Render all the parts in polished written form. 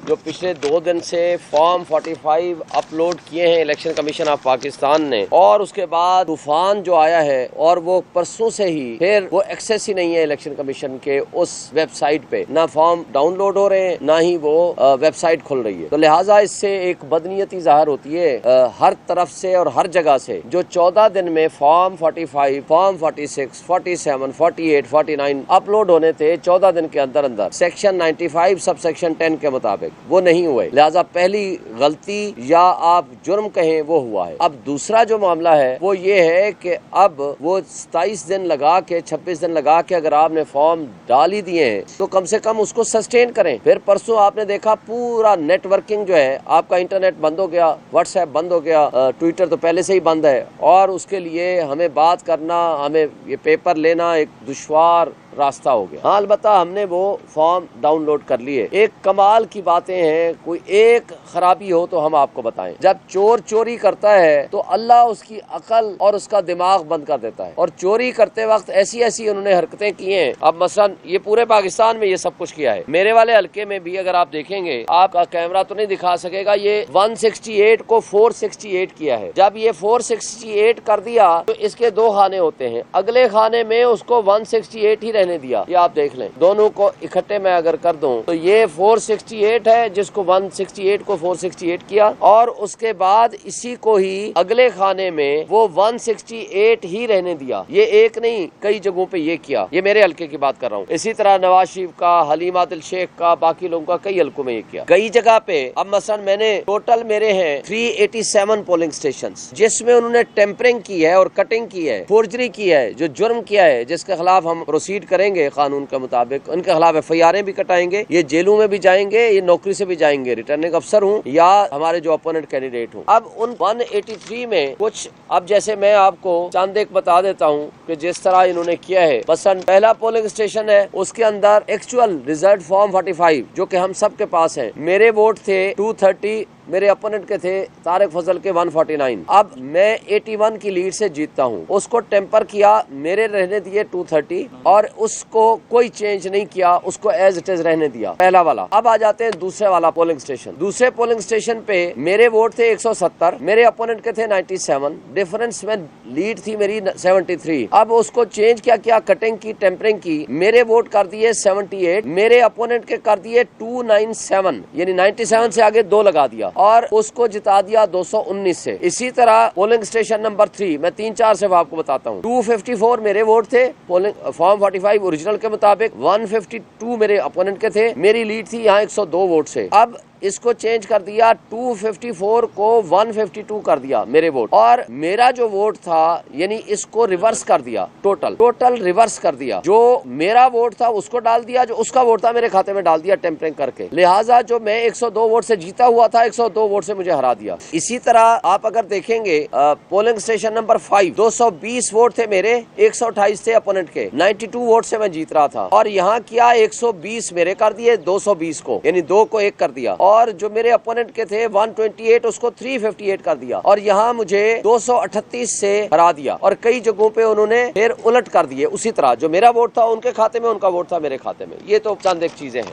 जो पिछले 2 दिन से फॉर्म 45 अपलोड किए हैं इलेक्शन कमीशन ऑफ पाकिस्तान ने, और उसके बाद तूफान जो आया है और वो परसों से ही फिर वो एक्सेस ही नहीं है इलेक्शन कमीशन के उस वेबसाइट पे, ना फॉर्म डाउनलोड हो रहे हैं ना ही वो वेबसाइट खुल रही है। तो लिहाजा इससे एक बदनीयती जाहिर होती है हर तरफ से और हर जगह से। जो 14 दिन में फॉर्म 45, फॉर्म 46, 47, 48, 49 अपलोड होने थे 14 दिन के अंदर अंदर सेक्शन 95 सब सेक्शन 10 के मुताबिक, वो नहीं हुए। लिहाजा पहली गलती या आप जुर्म कहें वो हुआ है। अब दूसरा जो मामला है वो ये है कि अब वो 27 दिन लगा के 26 दिन लगा के अगर आपने फॉर्म डाल ही दिए हैं तो कम से कम उसको सस्टेन करें। फिर परसों आपने देखा पूरा नेटवर्किंग जो है, आपका इंटरनेट बंद हो गया, व्हाट्सएप बंद हो गया, ट्विटर तो पहले से ही बंद है, और उसके लिए हमें बात करना, हमें ये पेपर लेना एक दुश्वार रास्ता हो गया। हाँ, अलबत्ता हमने वो फॉर्म डाउनलोड कर लिए। एक कमाल की बातें हैं, कोई एक खराबी हो तो हम आपको बताएं। जब चोर चोरी करता है तो अल्लाह उसकी अकल और उसका दिमाग बंद कर देता है, और चोरी करते वक्त ऐसी ऐसी उन्होंने हरकतें की हैं। अब मसलन ये पूरे पाकिस्तान में ये सब कुछ किया है। मेरे वाले हल्के में भी अगर आप देखेंगे, आपका कैमरा तो नहीं दिखा सकेगा, ये 168 को 468 किया है। जब ये 468 कर दिया तो इसके 2 खाने होते हैं, अगले खाने में उसको 168 ही रहने दिया। ये आप देख लें, दोनों को इकट्ठे मैं अगर कर दूं तो ये 468 है, जिसको 168 को 468 किया, और उसके बाद इसी को ही अगले खाने में वो 168 ही रहने दिया। ये एक नहीं, कई जगहों पे ये किया। ये मेरे हल्के की बात कर रहा हूँ। इसी तरह नवाज शरीफ का, हलीमा दिल शेख का, बाकी लोगों का कई हल्कों में ये किया। कई जगह पे अब मसलन मैंने टोटल मेरे हैं 387 पोलिंग स्टेशन, जिसमें उन्होंने टेम्परिंग की है और कटिंग की है, फोर्जरी की है, जो जुर्म किया है, जिसके खिलाफ हम प्रोसीड करेंगे कानून के मुताबिक। उनके खिलाफ एफआईआर भी कटाएंगे, ये जेलों में भी जाएंगे, ये नौकरी से भी जाएंगे, रिटर्निंग अफसर हूँ या हमारे जो अपोनेंट कैंडिडेट हूँ। अब उन 183 में कुछ, अब जैसे मैं आपको चंद एक बता देता हूँ कि जिस तरह इन्होंने किया है। बसन पहला पोलिंग स्टेशन है, उसके अंदर एक्चुअल रिजल्ट फॉर्म 45 जो कि हम सब के पास है, मेरे वोट थे 230, मेरे अपोनेंट के थे तारिक फजल के 149। अब मैं 81 की लीड से जीतता हूँ। उसको टेम्पर किया, मेरे रहने दिए 230, और उसको कोई चेंज नहीं किया, उसको एज इट इज रहने दिया, पहला वाला। अब आ जाते हैं दूसरे वाला पोलिंग स्टेशन। दूसरे पोलिंग स्टेशन पे मेरे वोट थे 170, मेरे अपोनेंट के थे 97, डिफरेंस में लीड थी मेरी 73। अब उसको चेंज क्या किया, कटिंग की, टेम्परिंग की, मेरे वोट कर दिए 78, मेरे अपोनेंट के कर दिए 297, यानी 97 से आगे 2 लगा दिया, और उसको जिता दिया 219 से। इसी तरह पोलिंग स्टेशन नंबर 3, मैं 3-4 से आपको बताता हूँ। 254 मेरे वोट थे पोलिंग फॉर्म 45 ओरिजिनल के मुताबिक, 152 मेरे अपोनेंट के थे, मेरी लीड थी यहाँ 102 वोट से। अब इसको चेंज कर दिया, 254 को 152 कर दिया मेरे वोट, और मेरा जो वोट था यानी इसको रिवर्स कर दिया, टोटल रिवर्स कर दिया। जो मेरा वोट था उसको डाल दिया, जो उसका वोट था मेरे खाते में डाल दिया टेम्परिंग करके। लिहाजा जो मैं 102 वोट से जीता हुआ था, 102 वोट से मुझे हरा दिया। इसी तरह आप अगर देखेंगे पोलिंग स्टेशन नंबर 5, 220 वोट थे मेरे, 128 थे अपोनेंट के, 92 वोट से मैं जीत रहा था, और यहाँ किया 120 मेरे कर दिए 220 को, यानी 2 को 1 कर दिया, और जो मेरे अपोनेंट के थे 128 उसको 358 कर दिया, और यहाँ मुझे 238 से हरा दिया। और कई जगहों पे उन्होंने फिर उलट कर दिए, उसी तरह जो मेरा वोट था उनके खाते में, उनका वोट था मेरे खाते में। ये तो चंद एक चीजें हैं।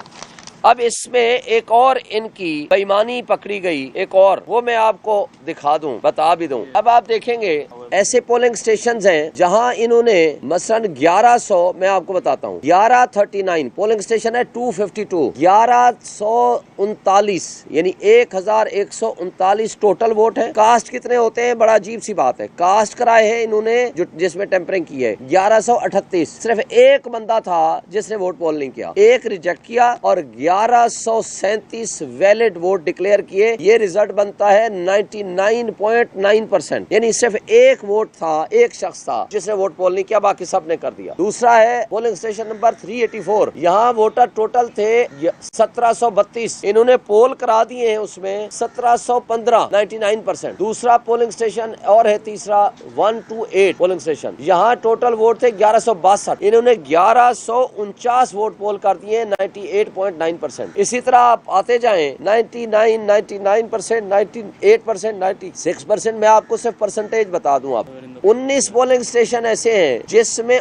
अब इसमें एक और इनकी बेईमानी पकड़ी गई, एक और, वो मैं आपको दिखा दूं, बता भी दूं। अब आप देखेंगे ऐसे पोलिंग स्टेशंस हैं जहां इन्होंने मसलन 1100, मैं आपको बताता हूं, 1139 पोलिंग स्टेशन है, 252, 1139 यानी 1139 टोटल वोट है। कास्ट कितने होते हैं, बड़ा अजीब सी बात है, कास्ट कराए हैं इन्होंने जो जिसमें टेम्परिंग की है 1138, सिर्फ एक बंदा था जिसने वोट पोल नहीं किया, एक रिजेक्ट किया, और 1137 वैलिड वोट डिक्लेयर किए। ये रिजल्ट बनता है 99.9%, यानी सिर्फ एक वोट था, एक शख्स था जिसने वोट पोल नहीं किया, बाकी सब ने कर दिया। दूसरा है पोलिंग स्टेशन नंबर 384, यहाँ वोटर टोटल थे 1732, इन्होंने पोल करा दिए हैं उसमें 1715, 99%। दूसरा पोलिंग स्टेशन और है तीसरा 128 पोलिंग स्टेशन, यहाँ टोटल वोट थे 1162, इन्होंने 1149 वोट पोल कर दिए, 98.9%। इसी तरह आप आते जाएं, 99, 99%, 98%, 96%। मैं आपको सिर्फ परसेंटेज बता दूं, दूं आप, 19 पोलिंग स्टेशन ऐसे हैं जिसमें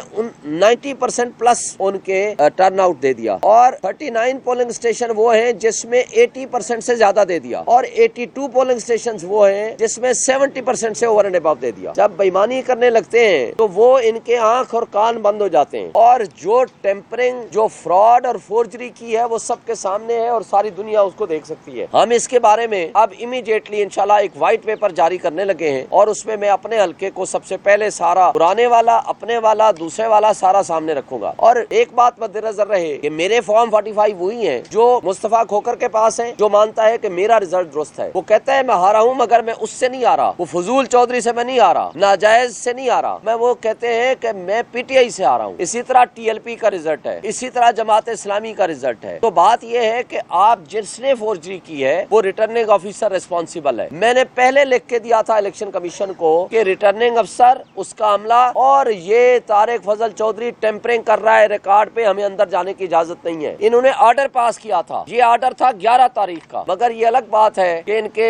90% प्लस उनके टर्न आउट दे दिया, और 39 पोलिंग स्टेशन वो हैं जिसमें 80% से ज्यादा दे दिया, और 82 पोलिंग स्टेशन वो हैं जिसमें 70% से ओवर एंड अबव दे दिया। जब बेईमानी करने लगते हैं तो वो इनके आंख और कान बंद हो जाते हैं, और जो टेम्परिंग, जो फ्रॉड और फोर्जरी की है वो सबके सामने है और सारी दुनिया उसको देख सकती है। हम इसके बारे में अब इमीडिएटली इंशाल्लाह एक व्हाइट पेपर जारी करने लगे हैं, और उसमें मैं अपने हल्के को सबसे पहले सारा पुराने वाला, अपने वाला, दूसरे वाला सारा सामने रखूंगा। और एक बात मद्देनजर रहे कि मेरे फॉर्म 45 वही है जो मुस्तफा खोखर के पास है, जो मानता है कि मेरा रिजल्ट दुरुस्त है। वो कहता है मैं हारा हूँ मगर मैं उससे नहीं आ रहा, वो फजूल चौधरी से मैं नहीं आ रहा, नाजायज से नहीं आ रहा, मैं वो कहते हैं कि मैं पीटीआई से आ रहा हूँ। इसी तरह टीएलपी का रिजल्ट है, इसी तरह जमात इस्लामी का रिजल्ट है। तो बात यह है कि आप जिसने फोर्जरी की है वो रिटर्निंग ऑफिसर रिस्पॉन्सिबल है। मैंने पहले लिख के दिया था इलेक्शन कमीशन को कि रिटर्निंग अफसर, उसका अमला और ये तारिक फजल चौधरी टेम्परिंग कर रहा है रिकॉर्ड पे, हमें अंदर जाने की इजाजत नहीं है। इन्होंने ऑर्डर पास किया था, ये ऑर्डर था 11 तारीख का, मगर ये अलग बात है कि इनके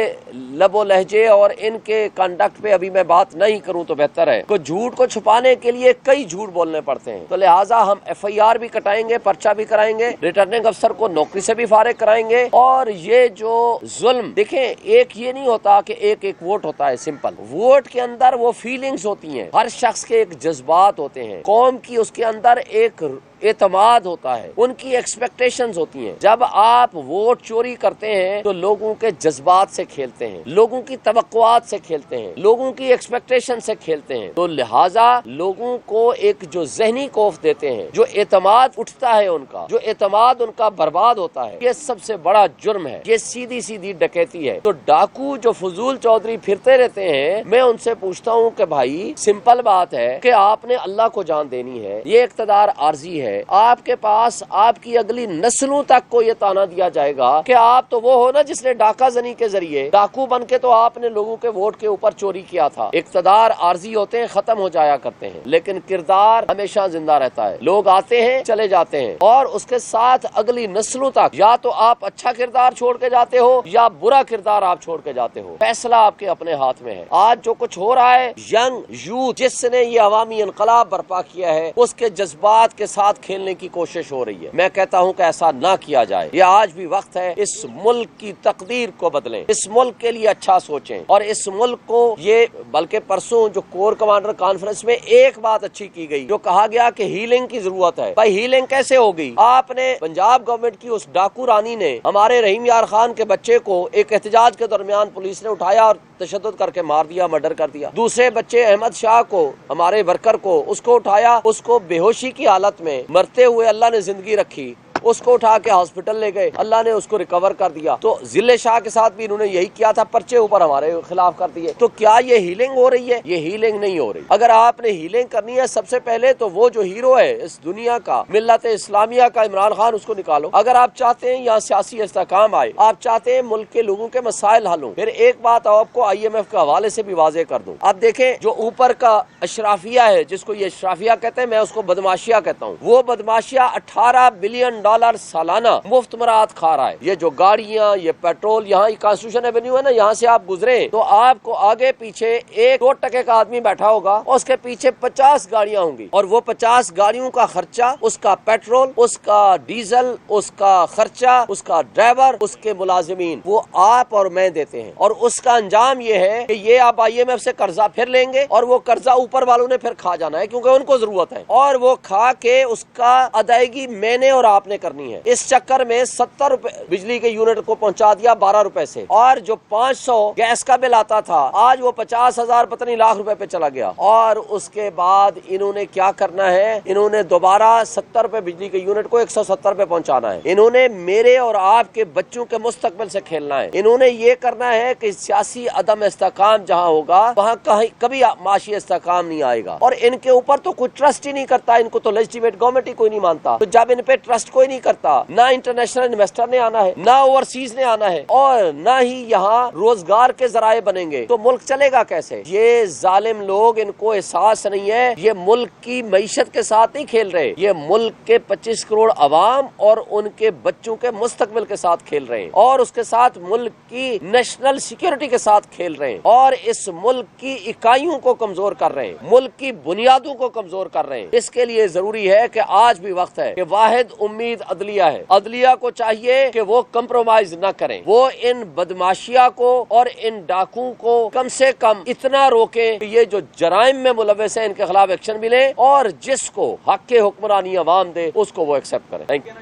लबो लहजे और इनके कंडक्ट पे अभी मैं बात नहीं करूं तो बेहतर है। तो झूठ को छुपाने के लिए कई झूठ बोलने पड़ते हैं, तो लिहाजा हम FIR भी कटाएंगे, पर्चा भी कराएंगे, रिटर्निंग अफसर को नौकरी से भी फारिग कराएंगे। और ये जो जुल्म देखें, एक ये नहीं होता कि एक एक वोट होता है, सिंपल वोट के अंदर वो फीलिंग्स होती हैं, हर शख्स के एक जज्बात होते हैं, कौम की उसके अंदर एक एतमाद होता है, उनकी एक्सपेक्टेशंस होती हैं। जब आप वोट चोरी करते हैं तो लोगों के जज्बात से खेलते हैं, लोगों की तवक्कुआत से खेलते हैं, लोगों की एक्सपेक्टेशन से खेलते हैं। तो लिहाजा लोगों को एक जो जहनी खौफ देते हैं, जो एतमाद उठता है उनका, जो एतमाद उनका बर्बाद होता है, ये सबसे बड़ा जुर्म है, ये सीधी सीधी डकैती है। तो डाकू जो फजूल चौधरी फिरते रहते हैं, मैं उनसे पूछता हूँ कि भाई सिंपल बात है कि आपने अल्लाह को जान देनी है, ये इक़्तिदार आर्जी है, आपके पास आपकी अगली नस्लों तक को ये ताना दिया जाएगा कि आप तो वो हो ना जिसने डाका जनी के जरिए, डाकू बन के तो आपने लोगों के वोट के ऊपर चोरी किया था। इक़्तिदार आर्जी होते हैं, खत्म हो जाया करते हैं, लेकिन किरदार हमेशा जिंदा रहता है। लोग आते हैं, चले जाते हैं, और उसके साथ अगली नस्लों तक या तो आप अच्छा किरदार छोड़ के जाते हो या बुरा किरदार आप छोड़ के जाते हो। फैसला आपके अपने हाथ में है। आज जो कुछ हो रहा है, यंग यूथ जिसने ये अवामी इनकलाब बर्पा किया है, उसके जज्बात के साथ खेलने की कोशिश हो रही है। मैं कहता हूं कि ऐसा ना किया जाए। ये आज भी वक्त है, इस मुल्क की तकदीर को बदलें, इस मुल्क के लिए अच्छा सोचें, और इस मुल्क को ये, बल्कि परसों जो कोर कमांडर कॉन्फ्रेंस में एक बात अच्छी की गई, जो कहा गया कि हीलिंग की जरूरत है। भाई हीलिंग कैसे होगी? आपने पंजाब गवर्नमेंट की उस डाकू रानी ने हमारे रहीम यार खान के बच्चे को एक एहतजाज के दरमियान पुलिस ने उठाया और तशद्दुद करके मार दिया, मर्डर कर दिया। दूसरे बच्चे अहमद शाह को, हमारे वर्कर को, उसको उठाया, उसको बेहोशी की हालत में मरते हुए अल्लाह ने जिंदगी रखी, उसको उठा के हॉस्पिटल ले गए, अल्लाह ने उसको रिकवर कर दिया। तो जिले शाह के साथ भी इन्होंने यही किया था, पर्चे ऊपर हमारे खिलाफ कर दिए। तो क्या ये हीलिंग हो रही है? ये हीलिंग नहीं हो रही। अगर आपने हीलिंग करनी है, सबसे पहले तो वो जो हीरो है इस दुनिया का, मिल्लत इस्लामिया का इमरान खान, उसको निकालो। अगर आप चाहते हैं यहाँ सियासी इस्तेहकाम आए, आप चाहते हैं मुल्क के लोगों के मसाइल हल हों, फिर एक बात आपको IMF के हवाले से भी वाजे कर दूं। आप देखें, जो ऊपर का अशराफिया है, जिसको ये अशराफिया कहते हैं, मैं उसको बदमाशिया कहता हूँ, वो बदमाशिया $18 बिलियन सालाना मुफ्त मराहत खा रहा है। ये जो गाड़ियां, ये पेट्रोल, यहाँ कॉन्स्टिट्यूशन एवेन्यू है ना, यहाँ से आप गुजरे तो आपको आगे पीछे एक 2 टके का आदमी बैठा होगा, उसके पीछे 50 गाड़ियां होंगी, और वो 50 गाड़ियों का खर्चा, उसका पेट्रोल, उसका डीजल, उसका खर्चा, उसका ड्राइवर, उसके मुलाजिमीन, वो आप और मैं देते हैं। और उसका अंजाम ये है कि ये आप IMF से कर्जा फिर लेंगे, और वो कर्जा ऊपर वालों ने फिर खा जाना है, क्योंकि उनको जरूरत है, और वो खा के उसका अदायगी मैंने और आपने करनी है। इस चक्कर में 70 रुपए बिजली के यूनिट को पहुंचा दिया 12 रुपए से, और जो 500 गैस का बिल आता था, आज वो 50,000 पता नहीं लाख रुपए पे चला गया। और उसके बाद इन्होंने क्या करना है, इन्होंने दोबारा 70 रुपए बिजली के यूनिट को 170 पे पहुंचाना है। इन्होंने मेरे और आपके बच्चों के मुस्तकबिल से खेलना है। इन्होंने ये करना है कि सियासी अदम इस्तेहकाम जहाँ होगा, वहाँ कभी माशी इस्तेहकाम नहीं आएगा। और इनके ऊपर तो कोई ट्रस्ट ही नहीं करता, इनको तो लेजिस्लेटिव गवर्नमेंट ही कोई नहीं मानता। तो जब इन पे ट्रस्ट कोई कोई नहीं करता। ना इंटरनेशनल इन्वेस्टर ने आना है, ना ओवरसीज ने आना है, और ना ही यहाँ रोजगार के जराए बनेंगे, तो मुल्क चलेगा कैसे? ये जालिम लोग, इनको एहसास नहीं है, ये मुल्क की मईशत के साथ नहीं खेल रहे, ये मुल्क के 25 करोड़ अवाम और उनके बच्चों के मुस्तकबिल के साथ खेल रहे हैं, और उसके साथ मुल्क की नेशनल सिक्योरिटी के साथ खेल रहे हैं, और इस मुल्क की इकाइयों को कमजोर कर रहे हैं, मुल्क की बुनियादों को कमजोर कर रहे हैं। इसके लिए जरूरी है कि आज भी वक्त है कि वाहिद उम्मीद अदलिया है। अदलिया को चाहिए कि वो कंप्रोमाइज न करें, वो इन बदमाशिया को और इन डाकुओं को कम से कम इतना रोके कि ये जो जराइम में मुलव्वस है इनके खिलाफ एक्शन मिले, और जिसको हक के हुक्मरानी अवाम दे उसको वो एक्सेप्ट करें। Thank you.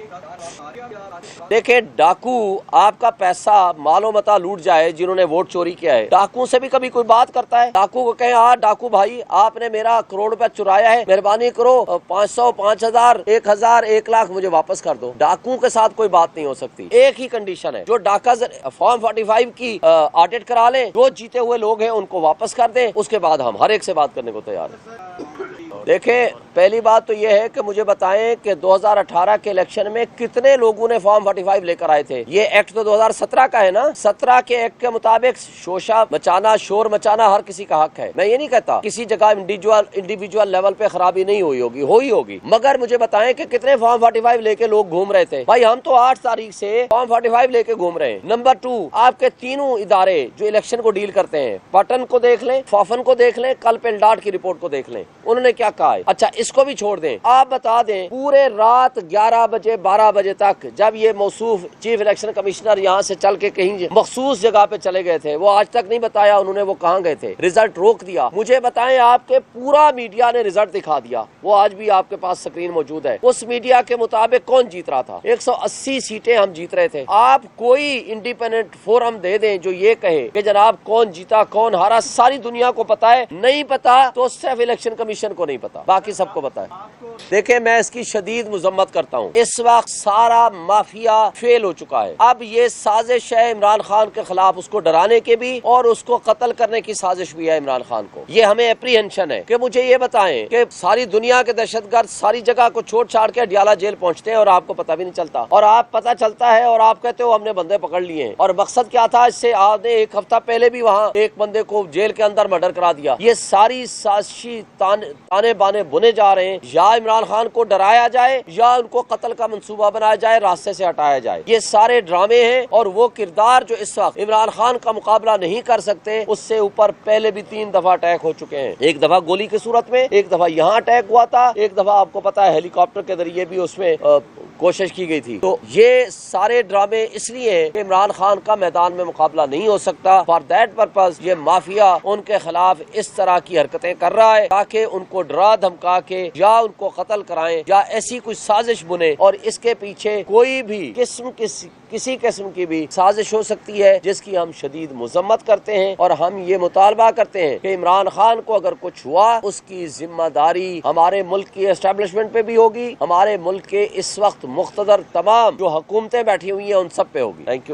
देखे, डाकू आपका पैसा मालो मता लूट जाए, जिन्होंने वोट चोरी किया है, डाकू से भी कभी कोई बात करता है? डाकू को कहे, हाँ डाकू भाई, आपने मेरा करोड़ रुपया चुराया है, मेहरबानी करो 500, 5000, 1000, 1 लाख मुझे वापस कर दो। डाकू के साथ कोई बात नहीं हो सकती। एक ही कंडीशन है, जो डाका फॉर्म 45 की ऑडिट करा लें, जो जीते हुए लोग हैं उनको वापस कर दें, उसके बाद हम हर एक से बात करने को तैयार हैं। देखें, पहली बात तो यह है कि मुझे बताएं कि 2018 के इलेक्शन में कितने लोगों ने फॉर्म 45 लेकर आए थे? ये एक्ट तो 2017 का है ना। 17 के एक्ट के मुताबिक शोशा मचाना, शोर मचाना हर किसी का हक है। मैं ये नहीं कहता किसी जगह इंडिविजुअल लेवल पे खराबी नहीं हुई होगी, मगर मुझे बताएं कि कितने फॉर्म 45 लेके लोग घूम रहे थे? भाई हम तो 8 तारीख से फॉर्म 45 लेके घूम रहे हैं। नंबर 2, आपके तीनों इदारे जो इलेक्शन को डील करते हैं, पटन को देख लें, फॉफन को देख लें, कल पेलडाट की रिपोर्ट को देख लें, उन्होंने क्या कहा है। अच्छा, इसको भी छोड़ दें, आप बता दें पूरे रात 11 बजे 12 बजे तक जब ये मौसूफ चीफ इलेक्शन कमिश्नर यहाँ से चल के कहीं मखसूस जगह पे चले गए थे, वो आज तक नहीं बताया उन्होंने वो कहाँ गए थे, रिजल्ट रोक दिया। मुझे बताएं, आपके पूरा मीडिया ने रिजल्ट दिखा दिया, वो आज भी आपके पास स्क्रीन मौजूद है। उस मीडिया के मुताबिक कौन जीत रहा था? 180 सीटें हम जीत रहे थे। आप कोई इंडिपेंडेंट फोरम दे दें जो ये कहे कि जनाब कौन जीता कौन हारा, सारी दुनिया को पता है। नहीं पता तो सिर्फ इलेक्शन कमीशन को नहीं पता, बाकी सबको पता है। देखिए, मैं इसकी शदीद मुजम्मत करता हूँ। इस वक्त सारा माफिया फेल हो चुका है। अब ये साजिश है इमरान खान के खिलाफ, उसको डराने के भी और उसको कत्ल करने की साजिश भी है इमरान खान को। ये हमें एप्रीहेंशन है कि मुझे ये बताएं कि सारी दुनिया के दहशतगर्द सारी जगह को छोड़ छाड़ के अडियाला जेल पहुँचते हैं और आपको पता भी नहीं चलता, और आप पता चलता है और आप कहते हो हमने बंदे पकड़ लिए हैं। और मकसद क्या था इससे? आपने 1 हफ्ता पहले भी वहाँ एक बंदे को जेल के अंदर मर्डर करा दिया। ये सारी साजिशी ताने बाने बुने जा रहे हैं, या इमरान खान को डराया जाए या उनको कत्ल का मंसूबा बनाया जाए, रास्ते से हटाया जाए। ये सारे ड्रामे हैं, और वो किरदार जो इस वक्त इमरान खान का मुकाबला नहीं कर सकते, उससे ऊपर पहले भी 3 दफा अटैक हो चुके हैं। एक दफा गोली की सूरत में, एक दफा यहाँ अटैक हुआ था, एक दफा आपको पता है हेलीकॉप्टर के जरिए भी उसमें कोशिश की गई थी। तो ये सारे ड्रामे इसलिए हैं कि इमरान खान का मैदान में मुकाबला नहीं हो सकता। फॉर दैट पर्पज ये माफिया उनके खिलाफ इस तरह की हरकतें कर रहा है ताकि उनको डरा धमका के या उनको कत्ल कराएं या ऐसी कोई साजिश बुने, और इसके पीछे कोई भी किसी किस्म की भी साजिश हो सकती है जिसकी हम शदीद मुजम्मत करते हैं। और हम ये मुतालबा करते हैं कि इमरान खान को अगर कुछ हुआ उसकी जिम्मेदारी हमारे मुल्क की एस्टेब्लिशमेंट पे भी होगी, हमारे मुल्क के इस वक्त मुख्तदर तमाम जो हुकूमतें बैठी हुई हैं उन सब पे होगी। Thank you.